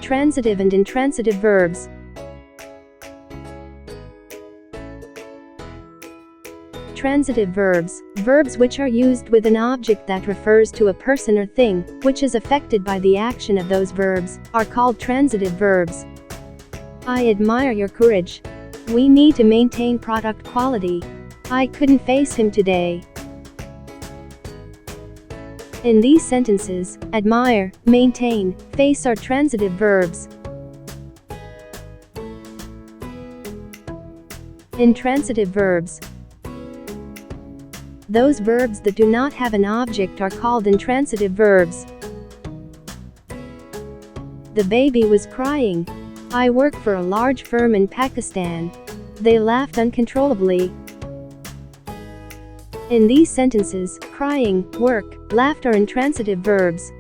Transitive and intransitive verbs. Transitive verbs, verbs which are used with an object that refers to a person or thing, which is affected by the action of those verbs, are called transitive verbs. I admire your courage. We need to maintain product quality. I couldn't face him today. In these sentences, admire, maintain, face are transitive verbs. Intransitive verbs. Those verbs that do not have an object are called intransitive verbs. The baby was crying. I work for a large firm in Pakistan. They laughed uncontrollably. In these sentences, crying, work, laughed are intransitive verbs.